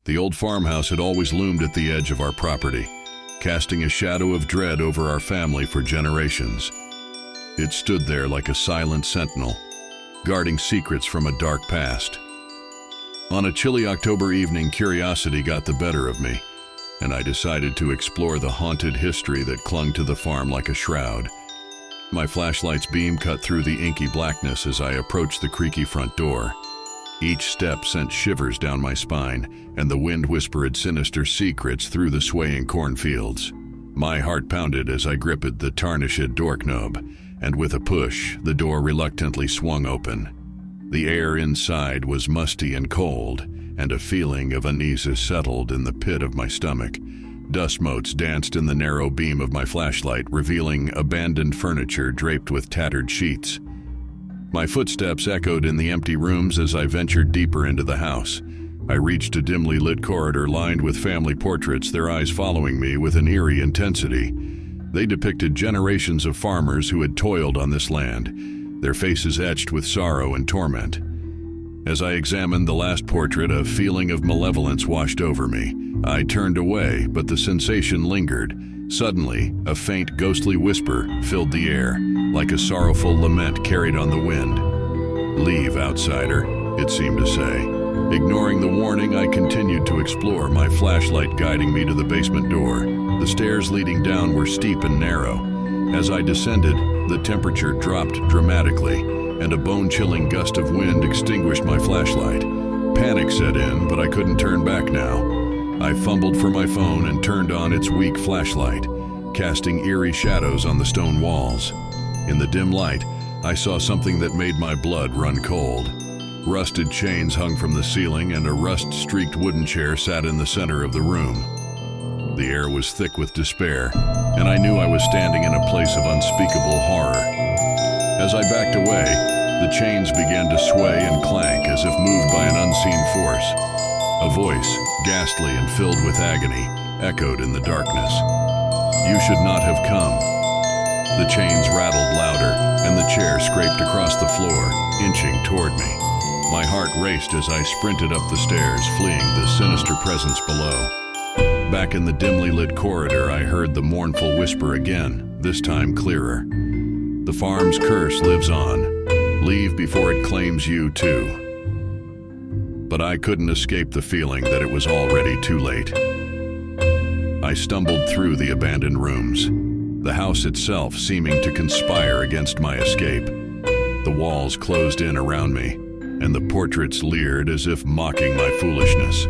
The old farmhouse had always loomed at the edge of our property, casting a shadow of dread over our family for generations. It stood there like a silent sentinel, guarding secrets from a dark past. On a chilly October evening, curiosity got the better of me, and I decided to explore the haunted history that clung to the farm like a shroud. My flashlight's beam cut through the inky blackness as I approached the creaky front door. Each step sent shivers down my spine, and the wind whispered sinister secrets through the swaying cornfields. My heart pounded as I gripped the tarnished doorknob, and with a push, the door reluctantly swung open. The air inside was musty and cold, and a feeling of unease settled in the pit of my stomach. Dust motes danced in the narrow beam of my flashlight, revealing abandoned furniture draped with tattered sheets. My footsteps echoed in the empty rooms as I ventured deeper into the house. I reached a dimly lit corridor lined with family portraits, their eyes following me with an eerie intensity. They depicted generations of farmers who had toiled on this land, their faces etched with sorrow and torment. As I examined the last portrait, a feeling of malevolence washed over me. I turned away, but the sensation lingered. Suddenly, a faint, ghostly whisper filled the air, like a sorrowful lament carried on the wind. "Leave, outsider," it seemed to say. Ignoring the warning, I continued to explore, my flashlight guiding me to the basement door. The stairs leading down were steep and narrow. As I descended, the temperature dropped dramatically, and a bone-chilling gust of wind extinguished my flashlight. Panic set in, but I couldn't turn back now. I fumbled for my phone and turned on its weak flashlight, casting eerie shadows on the stone walls. In the dim light, I saw something that made my blood run cold. Rusted chains hung from the ceiling, and a rust-streaked wooden chair sat in the center of the room. The air was thick with despair, and I knew I was standing in a place of unspeakable horror. As I backed away, the chains began to sway and clank as if moved by an unseen force. A voice, ghastly and filled with agony, echoed in the darkness. "You should not have come." The chains rattled louder, and the chair scraped across the floor, inching toward me. My heart raced as I sprinted up the stairs, fleeing the sinister presence below. Back in the dimly lit corridor, I heard the mournful whisper again, this time clearer. "The farm's curse lives on. Leave before it claims you too." But I couldn't escape the feeling that it was already too late. I stumbled through the abandoned rooms, the house itself seeming to conspire against my escape. The walls closed in around me, and the portraits leered as if mocking my foolishness.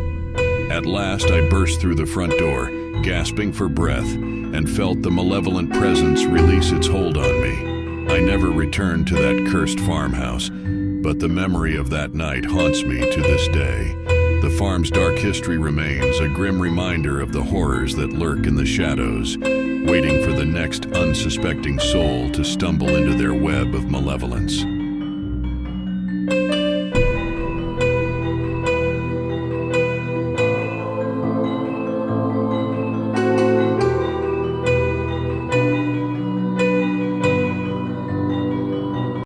At last, I burst through the front door, gasping for breath, and felt the malevolent presence release its hold on me. I never returned to that cursed farmhouse, but the memory of that night haunts me to this day. The farm's dark history remains a grim reminder of the horrors that lurk in the shadows, waiting for the next unsuspecting soul to stumble into their web of malevolence.